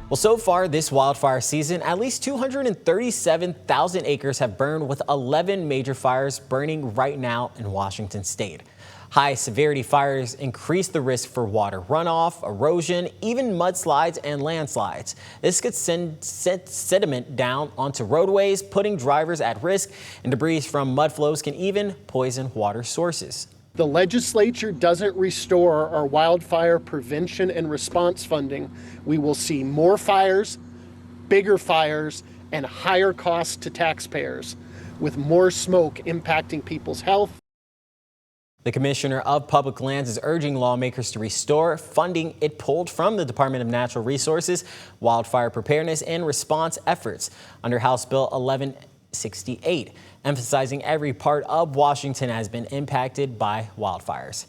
Well, so far this wildfire season, at least 237,000 acres have burned, with 11 major fires burning right now in Washington state. High severity fires increase the risk for water runoff, erosion, even mudslides and landslides. This could send sediment down onto roadways, putting drivers at risk, and debris from mud flows can even poison water sources. The legislature doesn't restore our wildfire prevention and response funding, we will see more fires, bigger fires, and higher costs to taxpayers, with more smoke impacting people's health. The Commissioner of Public Lands is urging lawmakers to restore funding it pulled from the Department of Natural Resources, wildfire preparedness and response efforts under House Bill 1168, emphasizing every part of Washington has been impacted by wildfires.